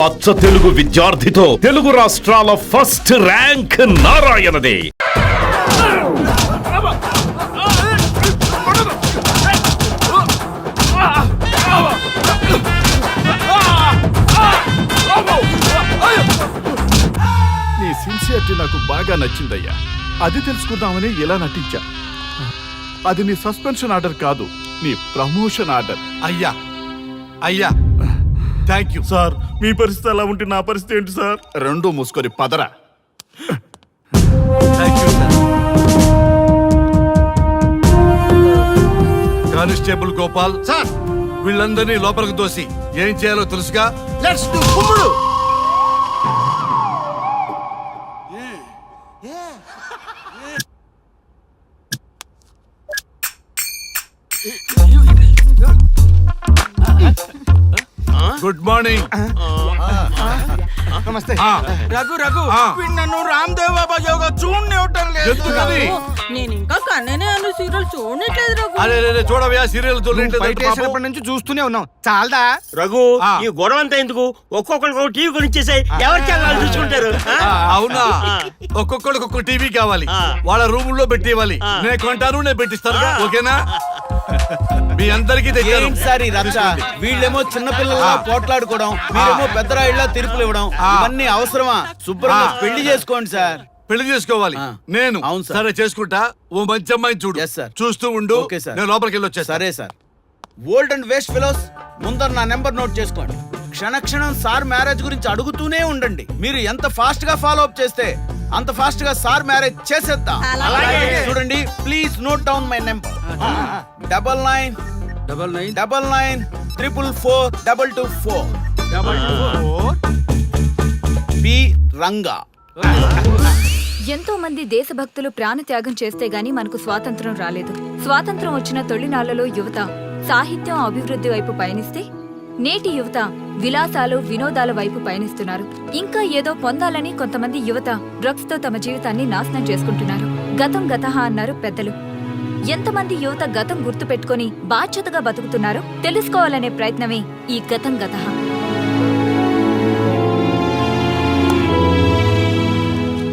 అచ్చ తెలుగు విద్యార్థితో తెలుగు రాష్ట్రాల first rank నారాయణదే. నీ సిన్సియరిటీ నాకు బాగా నచ్చిందయ్యా. అది తెలుసుకుందామని ఇలా నటించా. అది నీ సస్పెన్షన్ ఆర్డర్ కాదు, నీ ప్రమోషన్ ఆర్డర్. అయ్యా అయ్యా థ్యాంక్ యూ సార్, మీ పరిస్థితి అలా ఉంటే నా పరిస్థితి ఏంటి సార్? రెండు మూసుకొని పదరా. Thank you sir. Constable Gopal sir, వీళ్ళందరినీ లోపలికి తోసి ఏం చేయాలో తెలుసుగా. లెట్స్ డు కుమ్ముడు. Good morning. నమస్తే. రఘు రఘు ఆ. వీడు నన్ను రామ్దేవ్ బాబా యోగా చూడనివ్వటం లేదు. ఎందుకని? నేను ఇంకా కన్ననే అను సీరియల్ చూడట్లేదు రఘు. అరే రే చూడవయ్యా, సీరియల్ బయట వేసినప్పటి నుంచి చూస్తూనే ఉన్నాం. చాలదా? రఘు ఆ. ఈ గొడవ అంతా ఎందుకు? ఒక్కొక్కరికి ఒక టీవీ కొనిచ్చేసాయి, ఎవరి ఛానల్ చూసుకుంటారు. అవునా? ఒక్కొక్కడికి ఒక్కొక్క టీవీ కావాలి, ఆ. వాళ్ళ రూమ్ లో పెట్టివ్వాలి. ఆ. నేను కొంటాను, నేను పెట్టిస్తాను. ఓకేనా? మీ అందరికీ తెచ్చాను. ఏంటి సార్ ఈ రచ్చ? వీళ్ళేమో చిన్నపిల్లలా పోట్లాడుకోవడం, మీరేమో పెద్దరాయిళ్ళ తీర్పులు ఇవ్వడం, ఇవన్నీ అవసరమా? శుభ్రంగా పెళ్లి చేసుకోండి సార్. పెళ్లి చేసుకోవాలి ఆ. నేను. అవును సార్. సరే చేసుకుంటా. ఓ మంచి అమ్మాయిని చూడు. Yes, sir. చూస్తూ ఉండు. Okay, sir. నేను లోపలికి వెళ్ళి వచ్చేస్తా. సరే sir. Old and waste fellows, ముందర నా నెంబర్ నోట్ చేసుకోండి. క్షణక్షణం సార్ మ్యారేజ్ గురించి అడుగుతూనే ఉండండి. మీరు ఎంత ఫాస్ట్ గా ఫాలో అప్ చేస్తే అంత ఫాస్ట్ గా సార్ మ్యారేజ్ చేసేద్దాం. అలాగే. చూడండి, please note down my number. 9999442224. P Ranga. ఎంతో మంది దేశభక్తులు ప్రాణత్యాగం చేస్తే గాని మనకు స్వాతంత్రం రాలేదు. స్వాతంత్రం వచ్చిన తొలినాళ్లలో యువత సాహిత్యం అభివృద్ధి వైపు పయనిస్తే నేటి యువత విలాసాలు వినోదాల వైపు పయనిస్తున్నారు. ఇంకా ఏదో పొందాలని కొంతమంది యువత డ్రగ్స్ తో తమ జీవితాన్ని నాశనం చేసుకుంటున్నారు. గతం గతహ అన్నారు పెద్దలు. ఎంతమంది యువత గతం గుర్తు పెట్టుకుని బాధ్యతగా బతుకుతున్నారో తెలుసుకోవాలనే ప్రయత్నమే ఈ గతం గతహ.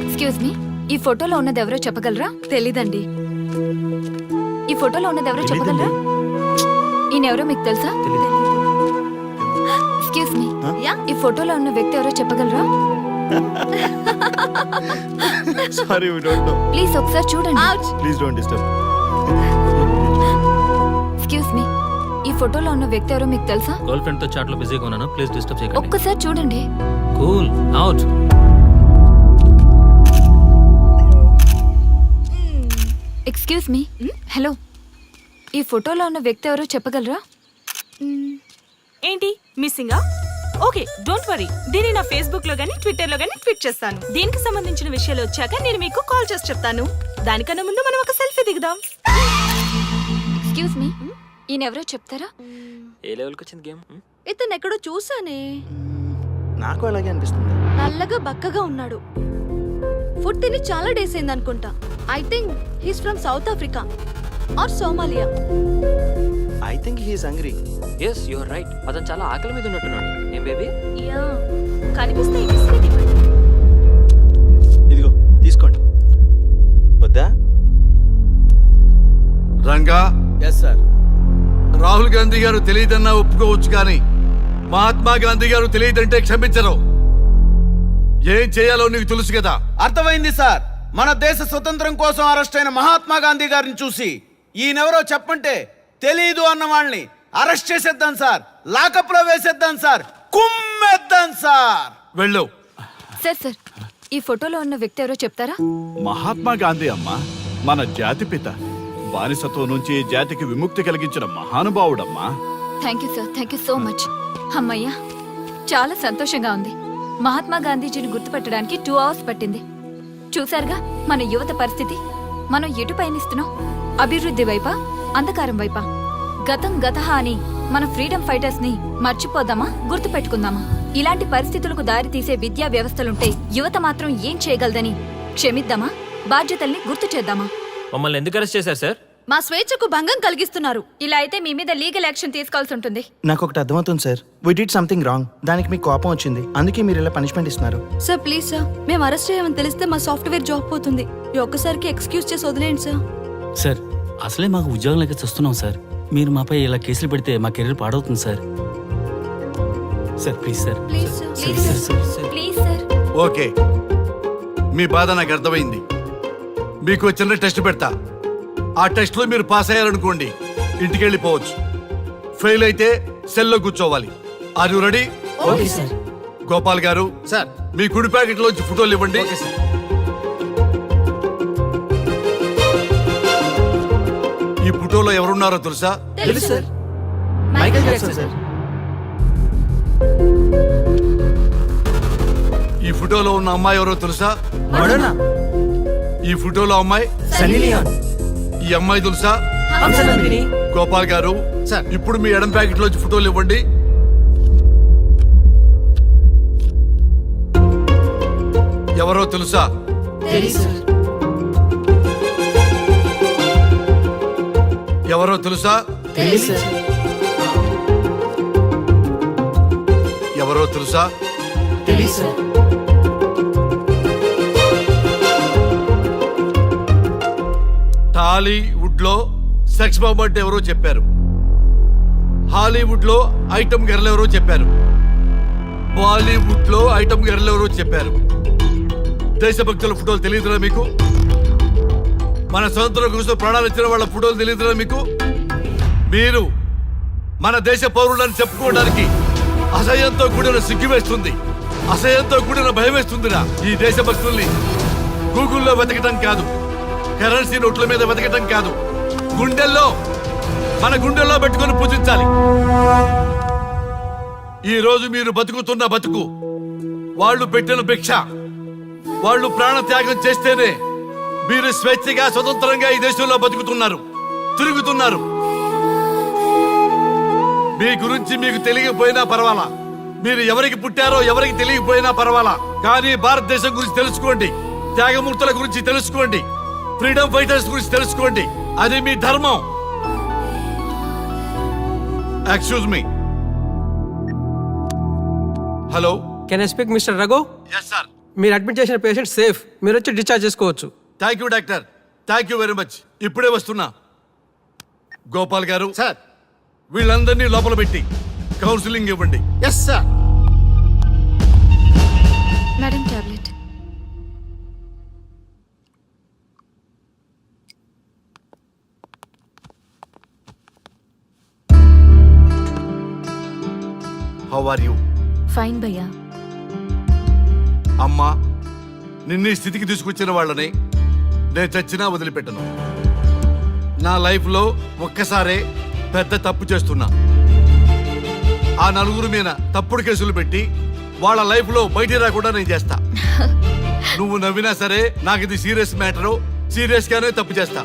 ఎక్స్క్యూజ్ మీ, ఈ ఫోటోలో ఉన్నది ఎవరో చెప్పగలరా? తెలీదండి. ఈ ఫోటోలో ఉన్నది ఎవరో చెప్పగలరా? ఈయనెవరో మీకు తెలుసా? ఎక్స్క్యూజ్ మీ, ఈ ఫోటోలో ఉన్న వ్యక్తి ఎవరో చెప్పగలరా? Sorry, we don't know. Please ఒకసారి చూడండి. Please don't disturb. Excuse me, ఈ ఫోటోలో ఉన్న వ్యక్తి ఎవరో మీకు తెలుసా? గర్ల్ ఫ్రెండ్ తో చాట్ లో బిజీగా ఉన్నాను, ప్లీజ్ డిస్టర్బ్ చేయకండి. ఒక్కసారి చూడండి. Cool out. Excuse me, hello, ఈ ఫోటోలో ఉన్న వ్యక్తి ఎవరో చెప్పగలరా? ఏంటి మిస్సింగా? Okay, don't worry. దీన్ని నా ఫేస్బుక్ లో గానీ ట్విట్టర్ లో గానీ ట్వీట్ చేస్తాను. దీనికి సంబంధించిన విషయాలు వచ్చాక నేను మీకు కాల్ చేసి చెప్తాను. దానికన్నా ముందు మనం ఒక సెల్ఫీ దిగుదాం. ఎక్స్క్యూజ్ మీ, ఈయన ఎవరో చెప్తారా? ఏ లెవెల్ కి వచ్చింది గేమ్? ఇతను ఎక్కడో చూసానే. నాకు అలాగే అనిపిస్తుంది. నల్లగా బక్కగా ఉన్నాడు. ఫుడ్ తిని చాలా డేస్ అయింది అనుకుంటా. I think he's from South Africa or Somalia. I think he is hungry. Yes you are right. అతను చాలా ఆకలి మీద ఉన్నట్టున్నాడు. ఏం బేబీ? యా, కనిపిస్తే ఈ బిస్కెట్ ఇవ్వండి. ఇదిగో తీసుకోండి. వద్దా? Ranga, yes sir. రాహుల్ గాంధీ గారు తెలియదన్నా ఒప్పుకోవచ్చు, కానీ మహాత్మా గాంధీ గారు తెలియదంటే క్షమించరు. ఏం చేయాలో నీకు తెలుసు కదా. అర్థమైంది సార్. మన దేశ స్వతంత్రం కోసం అరెస్ట్ అయిన మహాత్మా గాంధీ గారిని చూసి ఈయనెవరో చెప్పంటే తెలీదు అన్న వాళ్ళని అరెస్ట్ చేసేద్దాం సార్. లాకప్ లో వేసేద్దాం సార్. కుమ్మేద్దాం సార్. వెళ్ళు. సార్ సార్, ఈ ఫోటోలో ఉన్న వ్యక్తి ఎవరో చెప్తారా? మహాత్మా గాంధీ అమ్మ, మన జాతిపిత. బానిసత్వం నుంచి జాతికి విముక్తి కలిగించిన మహానుభావుడమ్మా. Thank you sir, thank you so much. అమ్మయ్యా, చాలా సంతోషంగా ఉంది. మహాత్మా గాంధీజీని గుర్తుపట్టడానికి 2 hours పట్టింది. చూసారుగా మన యువత పరిస్థితి. మనం ఎటు పయనిస్తున్నాం? అభివృద్ధి వైపా, అంధకారం వైపా? గతం గతహ అని మన ఫ్రీడమ్ ఫైటర్స్ ని మర్చిపోదామా, గుర్తు పెట్టుకుందామా? ఇలాంటి పరిస్థితులకు దారి తీసే విద్యా వ్యవస్థలుంటే యువత మాత్రం ఏం చేయగలదని క్షమిద్దామా, బాధ్యతల్ని గుర్తు చేద్దామా? మమ్మల్ని ఎందుకు అరెస్ట్ చేశారు సార్? మా స్వేచ్ఛకు భంగం కలిగిస్తున్నారు. ఇలా అయితే మీ మీద లీగల్ యాక్షన్ తీసుకోవాల్సి ఉంటుంది. నాకు ఒకటి అర్థమవుతుంది sir, we did something wrong. దానికి మీకు కోపం వచ్చింది, అందుకే మీరు ఇలా పనిష్మెంట్ ఇస్తున్నారు. సార్ ప్లీజ్ సార్, మేము అరెస్ట్ అయ్యామని తెలిస్తే మా సాఫ్ట్వేర్ జాబ్ పోతుంది. ఈ ఒక్కసారికి ఎక్స్క్యూజ్ చేసి వదిలేండి సార్. సార్ అసలే మాకు ఉద్యోగం లేక చూస్తున్నాం సార్. మీరు మాపై ఇలా కేసులు పెడితే మా కెరీర్ పాడవుతుంది sir. Sir please sir. Please sir, please sir, please sir. Okay, మీ బాధ నాకు అర్థమైంది. మీకు చిన్న టెస్ట్ పెడతా. ఆ టెస్ట్ లో మీరు పాస్ అయ్యారనుకోండి, ఇంటికి వెళ్ళిపోవచ్చు. ఫెయిల్ అయితే సెల్లో కూర్చోవాలి. Are you ready? Okay sir. Gopal గారు సార్. మీ కుడి ప్యాకెట్ లోంచి ఫోటోలు ఇవ్వండి. ఈ ఫోటోలో ఎవరున్నారో తెలుసా? తెలుసు సార్. Michael Jackson sir. ఈ ఫోటోలో ఉన్న అమ్మాయి ఎవరో తెలుసా? మడోనా. ఈ ఫోటోలో అమ్మాయి సన్నీ లియోన్. ఈ అమ్మాయి తెలుసా? హంసనందిని. గోపాల్ గారు సార్. ఇప్పుడు మీ ఎడం ప్యాకెట్ లోంచి ఫోటోలు ఇవ్వండి. ఎవరో తెలుసా? తెలుసు సార్. ఎవరో తెలుసా? తెలుసు సార్. ఎవరో తెలుసా? తెలుసు సార్. టాలీవుడ్ లో సెక్స్ బాంబ్ అంటే ఎవరో చెప్పారు. హాలీవుడ్ లో ఐటమ్ గర్ల్ ఎవరో చెప్పారు. బాలీవుడ్ లో ఐటమ్ గర్ల్ ఎవరో చెప్పారు. దేశభక్తుల ఫోటోలు తెలియదురా మీకు? మన స్వతంత్రం కోసం ప్రాణాలు ఇచ్చిన వాళ్ళ ఫోటోలు తెలియదురా మీకు? మీరు మన దేశ పౌరులని చెప్పుకోవడానికి అసహ్యంతో కూడిన సిగ్గు వేస్తుంది, అసహ్యంతో కూడిన భయం వేస్తుందిరా. ఈ దేశభక్తుల్ని గూగుల్లో వెతకటం కాదు, కరెన్సీ నోట్ల మీద వెతకటం కాదు, మన గుండెల్లో పెట్టుకొని పూజించాలి. ఈ రోజు మీరు బతుకుతున్న బతుకు వాళ్ళు పెట్టిన భిక్ష. వాళ్ళు ప్రాణ త్యాగం చేస్తేనే మీరు స్వేచ్ఛగా స్వతంత్రంగా ఈ దేశంలో బతుకుతున్నారు, తిరుగుతున్నారు. మీ గురించి మీకు తెలియకపోయినా పర్వాలా, మీరు ఎవరికి పుట్టారో ఎవరికి తెలియకపోయినా పర్వాలా, కానీ భారతదేశం గురించి తెలుసుకోండి, త్యాగమూర్తుల గురించి తెలుసుకోండి, ఫ్రీడమ్ ఫైటర్స్ గురించి తెలుసుకోండి. అది మీ ధర్మం. Excuse me. Hello, can I speak mister Raghu? Yes sir. మీరు అడ్మిట్ చేసిన పేషెంట్ సేఫ్, మీరు వచ్చి డిశ్చార్జ్ చేసుకోవచ్చు. Thank you doctor, thank you very much. ఇప్పుడే వస్తున్నా. గోపాల్ గారు సార్. వీళ్ళందరినీ లోపల పెట్టి కౌన్సిలింగ్ ఇవ్వండి. Yes sir. Madam tablet. How are you? Fine భయ్యా. అమ్మా, నిన్ను ఈ స్థితికి తీసుకొచ్చిన వాళ్ళని నేను చచ్చినా వదిలిపెట్టను. నా లైఫ్లో ఒక్కసారే పెద్ద తప్పు చేస్తున్నా. ఆ నలుగురు మీద తప్పుడు కేసులు పెట్టి వాళ్ళ లైఫ్లో బయట రాకుండా నేను చేస్తా. నువ్వు నవ్వినా సరే నాకు ఇది సీరియస్ మ్యాటరు, సీరియస్ గానే తప్పు చేస్తా.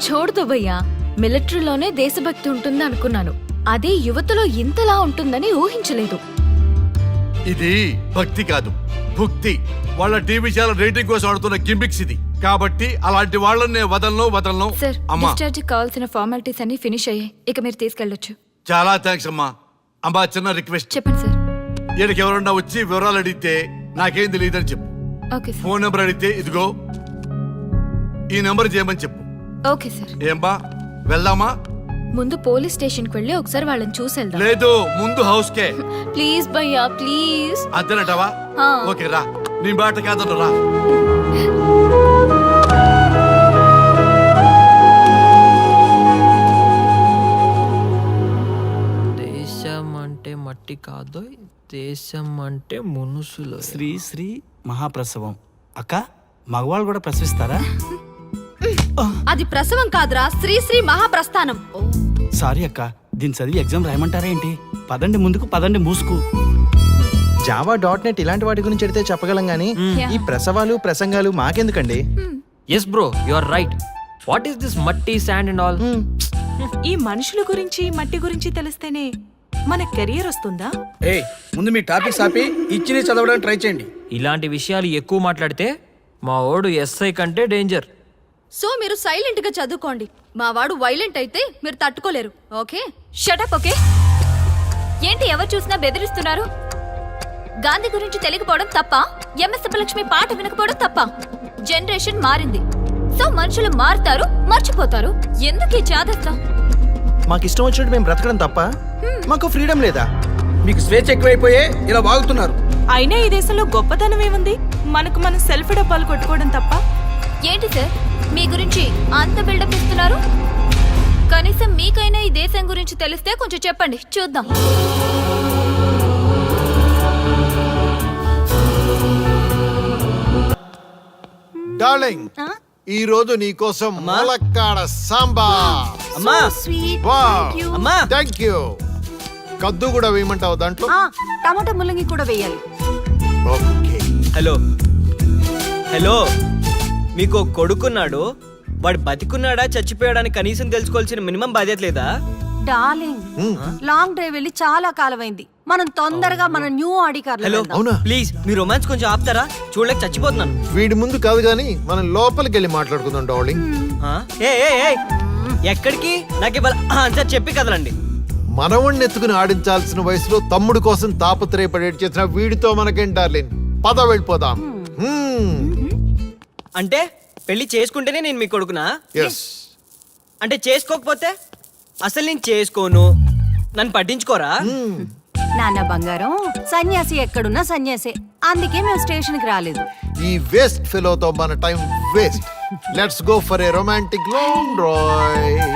చూడదు భయ్యా, మిలిటరీలోనే దేశభక్తి ఉంటుంది అనుకున్నాను, అదే యువతలో ఇంతలా ఉంటుందని ఊహించలేదు. ఇది భక్తి కాదు, భుక్తి. వాళ్ళ టీవీ ఛానల్ రేటింగ్ కోసం ఆడుతున్న గిమ్మిక్స్ ఇది. కాబట్టి అలాంటి వాళ్ళని నేను వదలను. సార్, అమ్మా, డిశ్చార్జ్ కావాల్సిన ఫార్మాలిటీస్ అన్ని ఫినిష్ అయ్యాయి, ఇక మీరు తీసుకెళ్ళొచ్చు. చాలా థ్యాంక్స్ అమ్మా. అమ్మా, చిన్న రిక్వెస్ట్. చెప్పండి సార్. ఈయనకి ఎవరన్నా వచ్చి వివరాలు అడిగితే నాకేం తెలియదని చెప్పు. Okay sir. ఫోన్ నెంబర్ అడిగితే ఇదిగో ఈ నెంబర్ చేయమని చెప్పు. Okay sir. ఏంబా, వెళ్దామా? ముందు పోలీస్ స్టేషన్కి వెళ్ళి ఒకసారి వాళ్ళని చూసి వెళ్దాం. లేదు, ముందు హౌస్ కే. ప్లీజ్ భయ్యా, ప్లీజ్. అంతేనటవా? ఆ. ఓకే, రా. నీ బాట కాదన్న రా. దేశం అంటే మట్టి కాదు, దేశం అంటే మనుషులు. శ్రీ శ్రీ మహాప్రసవం. అక్క, మగవాళ్ళు కూడా ప్రసవిస్తారా? అది ప్రసవం కాదురా, శ్రీ మహాప్రస్థానం. సారీ అక్క, దీన్ని చదివి ఎగ్జామ్ రాయమంటారా ఏంటి? పదండి ముందుకు, పదండి మూసుకు. జావా .net ఇలాంటి వాటి గురించి అడిగితే చెప్పగలం గానీ ఈ ప్రసవాలు ప్రసంగాలు మాకెందుకండి? Yes bro, you are right. What is this మట్టి, శాండ్ అండ్ ఆల్? ఈ మనుషుల గురించి మట్టి గురించి తెలిస్తేనే మన కెరియర్ వస్తుందా? ముందు మీ టాపిక్ ఆపి ఇచ్చి చదవడానికి ట్రై చేయండి. ఇలాంటి విషయాలు ఎక్కువ మాట్లాడితే మా ఓడు ఎస్ఐ కంటే డేంజర్. సో మీరు సైలెంట్ గా చదువుకోండి. మా వాడు వైలెంట్ అయితే మీరు తట్టుకోలేరు. Okay, shut up. ఓకే, ఏంటి ఎవరు చూసినా బెదిరిస్తున్నారు? గాంధీ గురించి తెలియకపోవడం తప్ప? ఎంఎస్ సుబ్బలక్ష్మి పాట వినకపోవడం తప్ప? జనరేషన్ మారింది, సో మనుషులు మారుతారు, మర్చిపోతారు. ఎందుకు ఈ చాదస్తం? మాకు ఇష్టం వచ్చినట్టు మేము బ్రతకడం తప్ప మాకు ఫ్రీడమ్ లేదా? మీకు స్వేచ్ఛ ఎక్కువైపోయే ఇలా వాగుతున్నారు. అయినా ఈ దేశంలో గొప్పతనం ఏముంది? మనకు మనం సెల్ఫ్ డబ్బాలు కొట్టుకోవడం తప్ప. ఏంటి సార్ మీ గురించి అంత బిల్డప్ ఇస్తున్నారు? కనీసం మీకైనా ఈ దేశం గురించి తెలిస్తే కొంచెం చెప్పండి, చూద్దాం. డార్లింగ్, ఈ రోజు నీకోసం ములక్కాడ సాంబా. అమ్మా అమ్మా థ్యాంక్ యూ. కద్దు కూడా వేయమంటావు దాంట్లో? టమాటా ముల్లంగి కూడా వేయాలి. ఓకే. హలో హలో, మీకు కొడుకున్నాడు, వాడు బతికున్నాడా చచ్చిపోయాడని కనీసం తెలుసుకోవాల్సిన మినిమం బాధ్యత లేదా? డార్లింగ్, లాంగ్ డ్రైవ్ వెళ్ళి చాలా కాలమైంది. మనం తొందరగా మన న్యూ ఆడి కార్. హలో అవునా? ప్లీజ్ మీ రొమాన్స్ కొంచెం ఆపుతారా? చూడలేక చచ్చిపోతున్నాను. వీడి ముందు కాదు గానీ మనం లోపలికి వెళ్ళి మాట్లాడుకుందాం డార్లింగ్. ఆ? ఏ ఏ ఏ, ఎక్కడికి? నాకు ఇవాళ ఆన్సర్ చెప్పి కదలండి. మనవణ్ణి ఎత్తుకుని ఆడించాల్సిన వయసులో తమ్ముడు కోసం తాపత్రయపడేట్ చేసిన వీడితో మనకేం డార్లింగ్? పద వెళ్ళిపోదాం. అంటే పెళ్లి చేసుకుంటేనే నేను మీ కొడుకునా? ఎస్. అంటే చేసుకోకపోతే? అసలు నేను చేసుకోను, నన్ను పట్టించుకోరా? నాన్న బంగారం, సన్యాసి ఎక్కడున్నా సన్యాసే. అందుకే మేము స్టేషన్ కి రాలేదు. ఈ వేస్ట్ ఫెలోతో మన time waste. Let's go for a romantic long drive.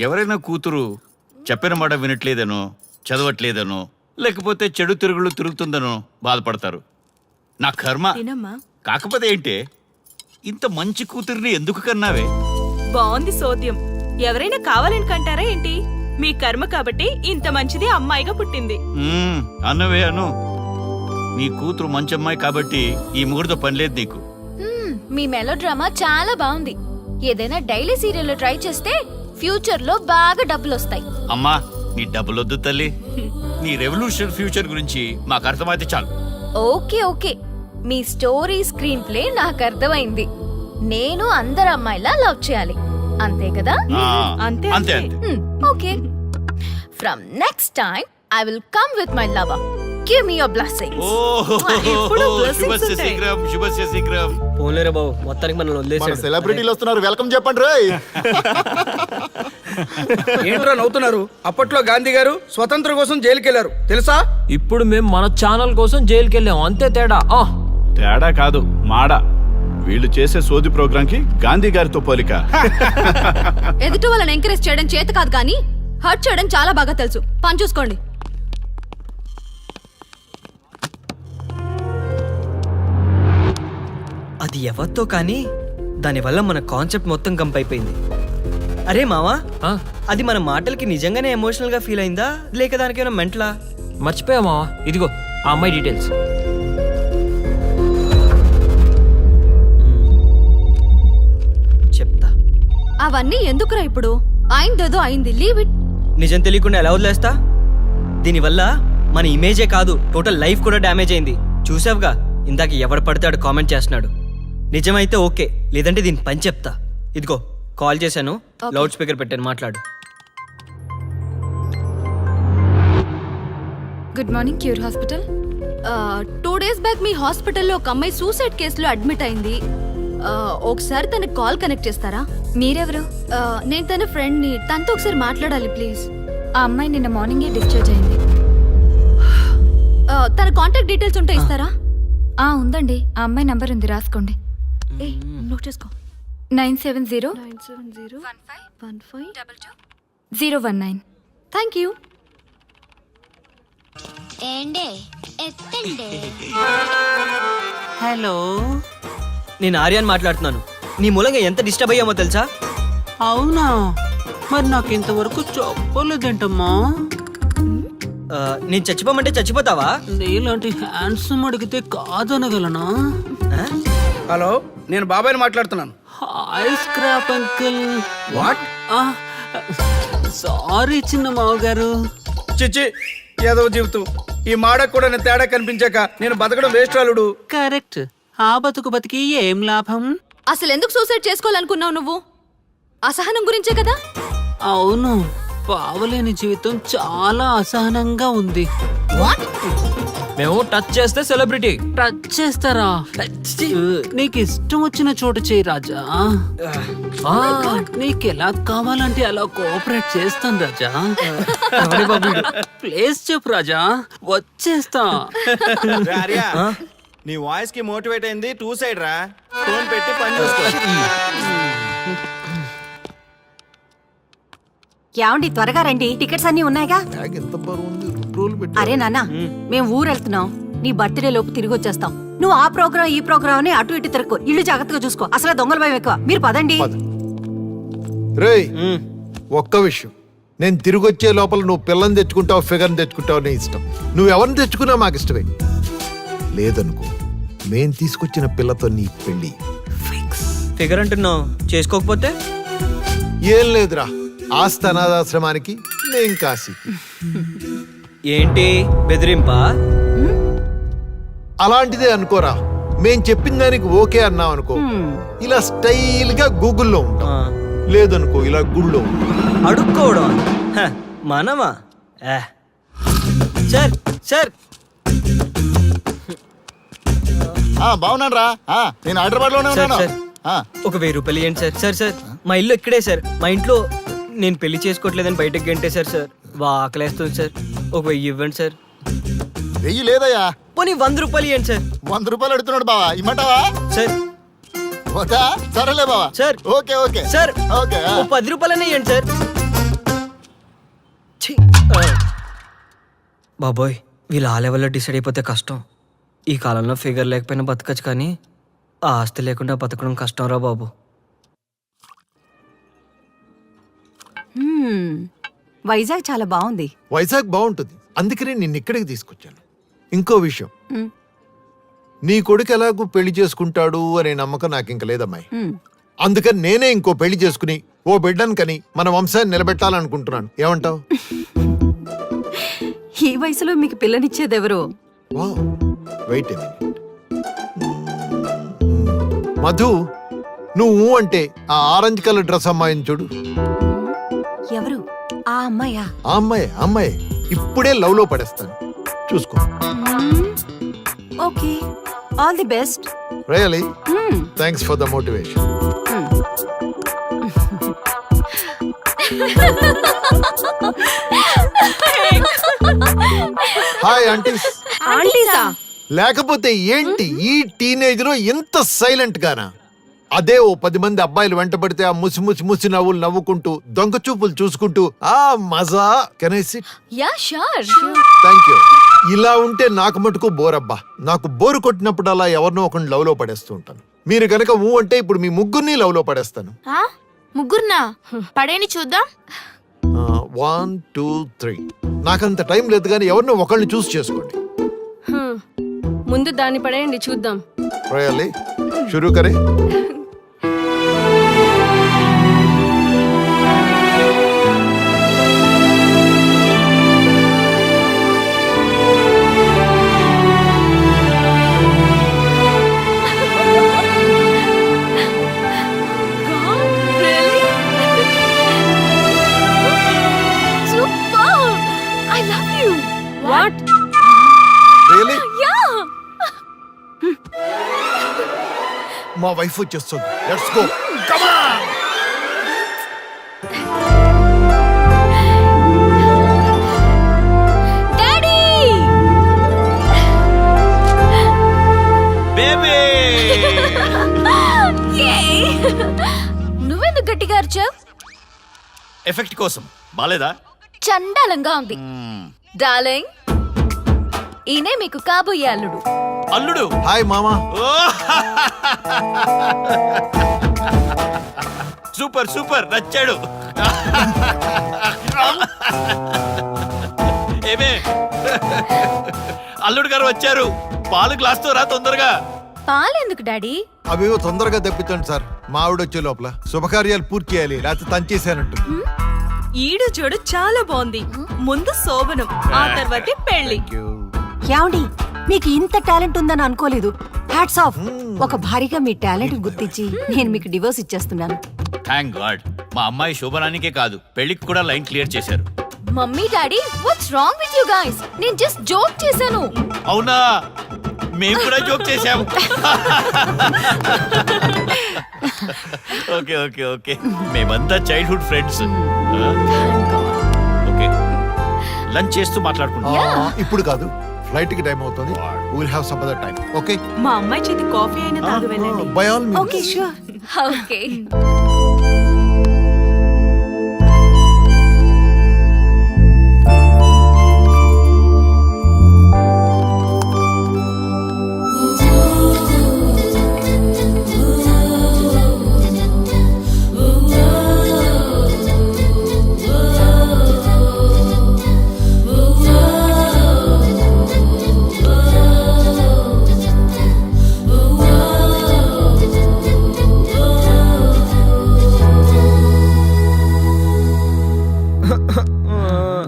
ఎవరైనా కూతురు చెప్పిన మాట వినట్లేదనో, చదవట్లేదనో, లేకపోతే చెడు తిరుగులు తిరుగుతుందనో బాధపడతారు. నా కర్మ. కాకపోతే ఏంటే, ఇంత మంచి కూతురిని ఎందుకు కన్నావే? బాగుంది సోద్యం. ఎవరైనా కావాలని కంటారా ఏంటి? మీ కర్మ కాబట్టి ఇంత మంచిది అమ్మాయిగా పుట్టింది. అన్నవే అను. నీ కూతురు మంచి అమ్మాయి కాబట్టి ఈ మూడుతో పనిలేదు నీకు. మీ మెలో డ్రామా చాలా బాగుంది. ఏదైనా డైలీ సీరియల్ ట్రై చేస్తే ఫ్యూచర్ లో బాగా డబ్బులు వస్తాయి. అమ్మా, నీ డబ్బులొద్దు తల్లి. నీ రెవల్యూషన్ ఫ్యూచర్ గురించి మాకు అర్థమైతే చాలు. ఓకే ఓకే, మీ స్టోరీ స్క్రీన్ ప్లే నాకు అర్థమైంది. నేను అందరు అమ్మాయిలా లవ్ చేయాలి, అంతే కదా? అంతే అంతే. Okay, from next time I will come with my lover. Give me your blessings. శుభస్య శీఘ్రం, శుభస్య శీఘ్రం. పోలేరా బాబు, మొత్తానికి మనల్ని మన వదిలేసాడు. సెలబ్రిటీలు వస్తున్నారు, వెల్కమ్ చెప్పండి రే. ఏంట్రా నవ్వుతున్నారు? అప్పట్లో గాంధీ గారు స్వతంత్రం కోసం జైలుకి వెళ్ళారు, తెలుసా? ఇప్పుడు మేము మన ఛానల్ కోసం జైలుకి వెళ్ళాం, అంతే తేడా. తేడా కాదు, మాడ. వీళ్ళు చేసే సోది ప్రోగ్రామ్ కి గాంధీ గారితో పోలిక. ఎదుటి వాళ్ళని ఎంకరేజ్ చేయడం చేత కాదు కానీ హర్ట్ చేయడం చాలా బాగా తెలుసు. పని చూసుకోండి. అది ఎవరితో కానీ దానివల్ల మన కాన్సెప్ట్ మొత్తం కంపైపోయింది. అరే మావా, అది మన మాటలకి నిజంగానే ఎమోషనల్ గా ఫీల్ అయిందా, లేక దానికేమైనా మెంటలా? మర్చిపోయా మావా, ఇదిగో ఆ అమ్మాయి డీటెయిల్స్. చెప్తా. అవన్నీ ఎందుకురా ఇప్పుడు? అయిందేదో అయింది, లీవ్ ఇట్. నిజం తెలియకుండా ఎలా వదిలేస్తా? దీనివల్ల మన ఇమేజే కాదు, టోటల్ లైఫ్ కూడా డ్యామేజ్ అయింది. చూసావుగా, ఇందాక ఎవడు పడితే కామెంట్ చేస్తున్నాడు. నిజమైతే ఓకే, లేదంటే దీని పని చెప్తా. ఇదిగో కాల్ చేశాను, లౌడ్ స్పీకర్ పెట్టాను, మాట్లాడు. Good morning, Cure hospital. 2 days back మీ హాస్పిటల్లో ఒక అమ్మాయి సూసైడ్ కేసులో అడ్మిట్ అయింది. ఒకసారి తనకి కాల్ కనెక్ట్ చేస్తారా? మీరెవరు? నేను తన ఫ్రెండ్ ని, తనతో ఒకసారి మాట్లాడాలి ప్లీజ్. ఆ అమ్మాయి నిన్న మార్నింగే డిశ్చార్జ్ అయింది. తన కాంటాక్ట్ డీటెయిల్స్ ఉంటే ఇస్తారా? ఉందండి, ఆ అమ్మాయి నంబర్ ఉంది, రాసుకోండి. నోట్ చేసుకో. 9701515019. Thank you. హలో, నేను ఆర్యాన్ మాట్లాడుతున్నాను. నీ మూలంగా ఎంత డిస్టర్బ్ అయ్యామో తెలుసా? అవునా? మరి నాకు ఇంతవరకు చెప్పలేదేంటమ్మా? నేను చచ్చిపోమంటే చచ్చిపోతావా? నీలాంటి హ్యాండ్సమ్ అడిగితే కాదనగలనా? హలో, నేను బాబాయ్ని మాట్లాడుతున్నాను. Hi scrap uncle. What? Sorry చిన్న మావగారు. చిచ్చి, ఏదో జీవితం. ఈ మాడకు కూడా నేను తేడా కనిపించాక నేను బతకడం వేస్ట్ రాలుడు. కరెక్ట్. ఆ బతుకు బతికి ఏం లాభం? అసలు ఎందుకు సూసైడ్ చేసుకోవాలనుకున్నావు నువ్వు? అసహనం గురించే కదా? అవును, పావలేని జీవితం చాలా అసహనంగా ఉంది. మేము టచ్ చేస్తే సెలబ్రిటీ. టచ్ చేస్తారా? నీకు ఇష్టం వచ్చిన చోటు చేయి రాజా. నీకు ఎలా కావాలంటే అలా కోఆపరేట్ చేస్తాను రాజా. ప్లేస్ చెప్పు రాజా, వచ్చేస్తా. నీ వాయిస్ కి మోటివేట్ అయింది 2 సైడ్ రా. ఫోన్ పెట్టి పని చూసుకో. ఏమండి, త్వరగా రండి, టికెట్స్ అన్ని ఉన్నాయిగా. ఎంత బరువు ఉంది, 2 రోజులు పెట్టి. అరే నాన్న, మేము ఊరు వెళ్తున్నాం. నీ బర్త్డే లోపు తిరిగి వచ్చేస్తాం. నువ్వు ఆ ప్రోగ్రామ్ ఈ ప్రోగ్రామ్ అని అటు ఇటు తిరక్కు. ఇల్లు జాగ్రత్తగా చూసుకో. అసలు దొంగల భయం ఎక్కువ. మీరు పదండి. రేయ్, ఒక్క విషయం, నేను తిరిగి వచ్చే లోపల నువ్వు పిల్లని తెచ్చుకుంటావు, ఫిగర్ని తెచ్చుకుంటావు, నీ ఇష్టం. నువ్వు ఎవరిని తెచ్చుకున్నా మాకు ఇష్టమే. లేదనుకో, మేం తీసుకొచ్చిన పిల్లతో నీ పెళ్లి ఫిగర్ అంటున్నావు, చేసుకోకపోతే? ఏం లేదురా, ఆస్తి అనాథాశ్రమానికి, నేను కాశీకి. ఏంటి బెదిరింపా? అలాంటిదే అనుకోరా. మేం చెప్పిన దానికి ఓకే అన్నాం అనుకో, ఇలా స్టైల్ గా గూగుల్లో ఉంటాం. లేదనుకో, ఇలా గుళ్ళో ఉంటాం. అడుక్కోవడం మనమా? సార్ సార్, బాగున్నాను రా, నేను హైదరాబాద్ లోనే సార్ సార్, ఒక 1000 రూపాయలు ఇవ్వండి సార్. సార్ సార్, మా ఇల్లు ఇక్కడే సార్. మా ఇంట్లో నేను పెళ్లి చేసుకోవట్లేదని బయటకు గంటేశారు సార్. ఆకలేస్తుంది సార్, ఒక 1000 ఇవ్వండి సార్. 1000 లేదయ్యా, పోనీ 100 రూపాయలు ఇవ్వండి సార్. 100 రూపాయలు అడుగుతున్నాడు బావా, ఇమ్మంటావా? సార్ సరేలే బావా. Sir, okay okay sir, okay. ఓ 10 రూపాయలనే ఇవ్వండి సార్. ఛీ! బాబోయ్, వీళ్ళు ఆ లెవెల్లో డిసైడ్ అయిపోతే కష్టం. ఈ కాలంలో ఫిగర్ లేకపోయినా బతకచ్చు, కానీ ఆ ఆస్తి లేకుండా బతకడం కష్టం రా బాబు. వైజాగ్ చాలా బాగుంది. వైజాగ్ బాగుంటుంది, అందుకనే నిన్ను ఇక్కడికి తీసుకొచ్చాను. ఇంకో విషయం, నీ కొడుకు ఎలాగూ పెళ్లి చేసుకుంటాడు అనే నమ్మకం నాకు ఇంక లేదమ్మాయి. అందుకని నేనే ఇంకో పెళ్లి చేసుకుని ఓ బిడ్డను కని మన వంశాన్ని నిలబెట్టాలనుకుంటున్నాను. ఏమంటావు? ఈ వయసులో మీకు పిల్లనిచ్చేదెవరు? వెయిట్ మధు, నువ్వు అంటే ఆ ఆరెంజ్ కలర్ డ్రెస్ అమ్మాయిని చూడు. ఎవరు? ఆ అమ్మాయా? ఆ అమ్మాయి ఇప్పుడే లవ్ లో పడేస్తాను, చూసుకో. Okay, all the best. Really thanks for the motivation. Hi aunties. ఆంటీసా? లేకపోతే ఏంటి ఈ టీనేజ్ లో ఇంత సైలెంట్ గానా? అదే ఓ 10 మంది అబ్బాయిలు వెంట పడితే ఆ ముసి ముసి ముసి నవ్వులు నవ్వుకుంటూ దొంగ చూపులు చూసుకుంటూ ఆ మజా. Can I SIT? Yeah sure. Thank you. ఇలా ఉంటే నాకు మటుకు బోరబ్బా. నాకు బోరు కొట్టినప్పుడు అలా ఎవరినో ఒకరిని లవ్ లో పడేస్తూ ఉంటాను. మీరు గనక ఊ అంటే ఇప్పుడు మీ ముగ్గురిని లవ్ లో పడేస్తాను. ముగ్గురునా? పడేని చూద్దాం. 1 2 3. నాకంత టైం లేదు, కానీ ఎవరినో ఒకరిని చూస్ చేసుకోండి. ముందు దాన్ని పడేయండి చూద్దాం. రియల్లీ? షురూ కరే. రియల్లీ? మా వైఫ్ వచ్చేస్తుంది. Let's go. Come on. Daddy! Baby! నువ్వెందుకు గట్టిగా అరిచావ్? ఎఫెక్ట్ కోసం. బాలేదా? చండాలంగా ఉంది. డార్లింగ్, ఈయనే మీకు కాబోయే అల్లుడు. అల్లుడు? హాయ్ మామా. సూపర్ సూపర్, నచ్చాడు. ఏమే అల్లుడు గారు వచ్చారు. పాలు గ్లాస్ తో రా తొందరగా. పాలెందుకు డాడీ? అవేవో తొందరగా తెప్పించండి సార్, మా ఆవిడ వచ్చే లోపల శుభకార్యాలు పూర్తి చేయాలి, లేకపోతే తంచేసానంటు. ఈడు చూడు చాలా బాగుంది. ముందు శోభనం, ఆ తర్వాతే పెళ్లి. ఏమండి, మీకు ఇంత టాలెంట్ ఉందని అనుకోలేదు. Hats off. ఒక భారీగా మీ టాలెంట్ గుర్తించి నేను మీకు డివోర్స్ ఇచ్చేస్తున్నాను. Thank God. మా అమ్మాయి శోభనానికే కాదు, పెళ్లికి కూడా లైన్ క్లియర్ చేశారు. Mummy daddy what's wrong with you guys? నేను జస్ట్ జోక్ చేశాను. అవునా? మేము కూడా జోక్ చేశాము. ఓకే ఓకే ఓకే, మేమంతా చైల్డ్హుడ్ ఫ్రెండ్స్. ఓకే, లంచ్ చేస్తూ మాట్లాడుకుంటాం. ఇప్పుడు కాదు, ఫ్లైట్ కి టైం అవుతుంది. Will have some other time. Okay, మా అమ్మాయి చేతి కాఫీ అయినా తాగు వెళ్ళండి. By all means. Okay sure. Okay.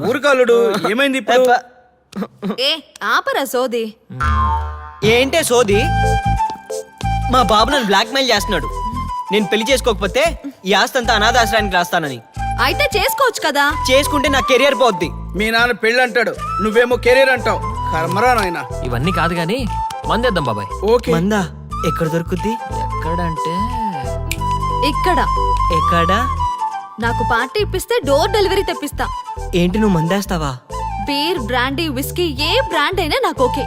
ఊరుకాలుడు ఏమైంది ఇప్పుడు? ఏ ఆపరా సోది. ఏంటే సోది? మా బాబు నన్ను బ్లాక్ మెయిల్ చేస్తున్నాడు. నేను పెళ్లి చేసుకోకపోతే ఈ ఆస్తి అంతా అనాథాశ్రయానికి రాస్తానని. అయితే చేసుకోవచ్చు కదా. చేసుకుంటే నా కెరియర్ పోద్ది. మీ నాన్న పెళ్ళి అంటాడు, నువ్వేమో కెరీర్ అంటావు. కర్మరా నాయనా. ఇవన్నీ కాదు గానీ మందేద్దాం బాబాయ్. ఓకే. మందా ఎక్కడ దొరుకుద్ది? ఎక్కడంటే ఇక్కడ ఎక్కడ? నాకు పార్టీ ఇప్పిస్తే డోర్ డెలివరీ తెప్పిస్తా. ఏంటి నువ్వు మందేస్తావా? బీర్, బ్రాండీ, విస్కీ ఏ బ్రాండ్ అయినా నాకు ఓకే.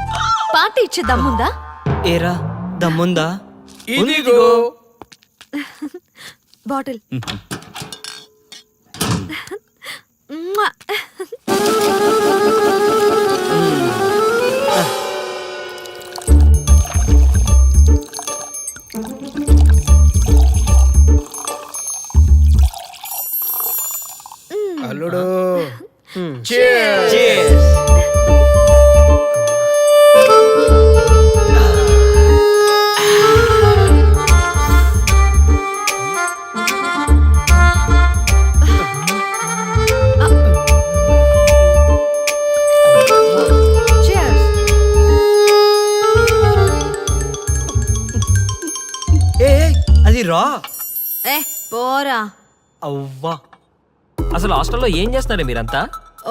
పార్టీ ఇచ్చే దమ్ముందా? ఏరా దమ్ముందా? ఇదిగో బాటిల్. అల్లుడు. Cheers. అది రా. ఏ పోరా. అవ్వా, అసలు హాస్టల్లో ఏం చేస్తున్నారే మీరంతా?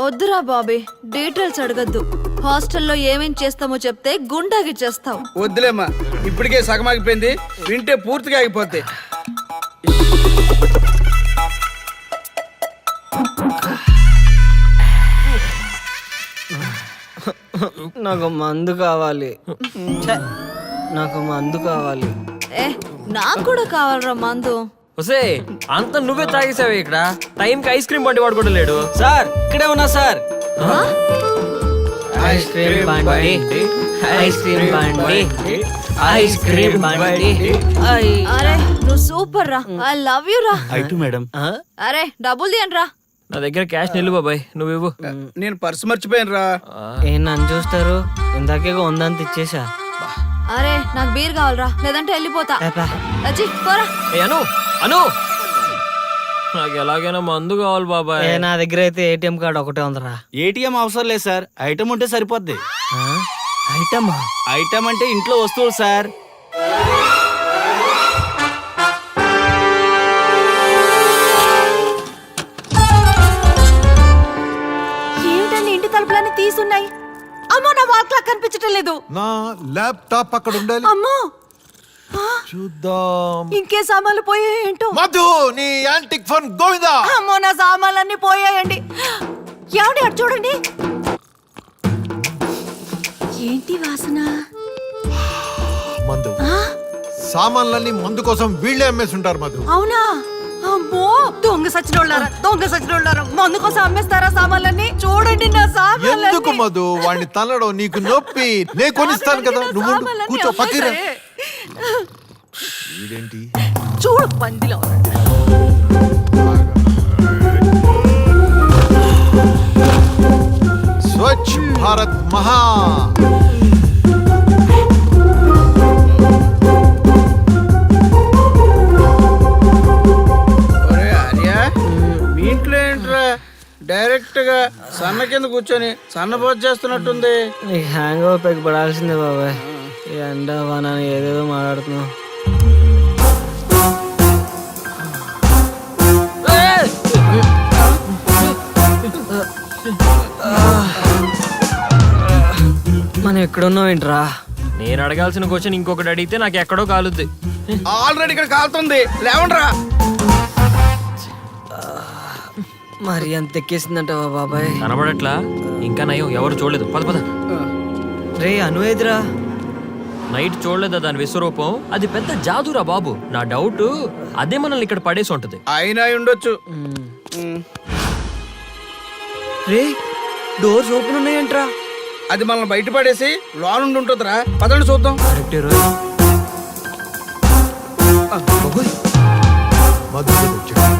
వద్దురా బాబీ, డీటెయిల్స్ అడగద్దు. హాస్టల్లో ఏమేం చేస్తామో చెప్తే గుండాగిచ్చేస్తావు. వద్దులేమ్మా, ఇప్పటికే సగం ఆగిపోయింది, వింటే పూర్తిగా ఆగిపోద్ది. నాకు మందు కావాలి. ఛే, నాకు మందు కావాలి. ఏ నాకు కూడా కావాలరా మందు. ఒసే అంత నువ్వే తాగేసావే. ఇక్కడ టైంకి ఐస్ క్రీమ్ బండి వాడు కూడా లేడు. సార్ ఇక్కడే ఉన్నా సార్. ఐస్ క్రీమ్ బండి, ఐస్ క్రీమ్ బండి, ఐస్ క్రీమ్ బండి. అరే నువ్వు సూపర్ రా. ఐ లవ్ యు రా. ఐటు మేడం. అరే డబ్బులు తీయండి రా. నా దగ్గర క్యాష్ నిల్లు బాబాయ్, నువ్వు ఇవ్వు. నేను పర్సు మర్చిపోయాను రా. ఏం నన్ను చూస్తారు? ఇందాకే ఉందని ఇచ్చేసా. అరే నాకు బీర్ కావాలరా, లేదంటే వెళ్ళిపోతా. అచ్చి పోరా. ఏ అను అను, నాకు ఎలాగైనా మందు కావాలి బాబాయ్. నా దగ్గర అయితే ఏటీఎం కార్డు ఒకటే ఉందిరా. ఏటీఎం అవసరం లేదు సార్, ఐటమ్ ఉంటే సరిపోద్ది. ఐటమా? ఐటమ్ అంటే ఇంట్లో వస్తువులు సార్. ఏమిటండి ఇంటి తలుపులన్నీ తీసున్నాయి? అమ్మో, నా వాల్ క్లాక్ కనిపించటం లేదు. నా ల్యాప్టాప్ అక్కడ ఉండాలి. అమ్మో, చూద్దాం. ఇంకే సామాన్లు పోయాయేంటో. మధు, నీ యాంటిక్ ఫోన్ గోవిందా. అమ్మో, నా సామాన్లన్నీ పోయాయండి. ఏమండి అటు చూడండి. ఏంటి వాసన? మందు. సామాన్లన్నీ మందు కోసం వీళ్ళే అమ్మేసి ఉంటారు మధు. అవునా? అమ్మో, దొంగ సచ్చినోళ్ళారా, దొంగ సచ్చినోళ్ళారా, మందు కోసం అమ్మేస్తారా సామాన్లన్నీ? చూడండి నా సామాన్లన్నీ. ఎందుకు మధు వాడిని తల్లడం? నీకు నొప్పి, నేను కొనిస్తాను కదా. నువ్వు కూర్చో పక్కన. ఇదేంటి చూడు పందిలో. స్వచ్ఛ భారత్ మహా. ఒరే ఆర్య మీ ఇంట్లో ఏంట్రా డైరెక్ట్ గా సన్న కింద కూర్చొని సన్నపోతు చేస్తున్నట్టుంది. నీకు హ్యాంగ్ ఓవర్ పెగ్ పడాల్సిందే బాబాయ్. ఈ ఎండ వాన ఏదేదో మాట్లాడుతున్నావు. మనం ఎక్కడున్నావు ఏంట్రా? నేను అడగాల్సిన క్వశ్చన్ ఇంకొకటి అడిగితే నాకు ఎక్కడో కాలుద్ది. ఆల్రెడీ ఇక్కడ కాలుతుంది, లేవండ్రా. మరి అంత ఎక్కేసిందంటావా బాబాయ్? కనబడట్లా? ఇంకా నయం, ఎవరు చూడలేదు. పద పద. రే అనువేదిరా, నైట్ చూడలేదా దాని విశ్వరూపం? అది పెద్ద జాదురా బాబు. నా డౌట్ అదే మనల్ని ఇక్కడ పడేసి ఉంటది. అయినా ఉండొచ్చు. రే డోర్స్ ఓపెన్ ఉన్నాయంట్రా. అది మనల్ని బయట పడేసి లోనుండి ఉంటుందిరా. పదండి చూద్దాం. కరెక్టే రోయ్. మధుసూదన్ వచ్చాడు.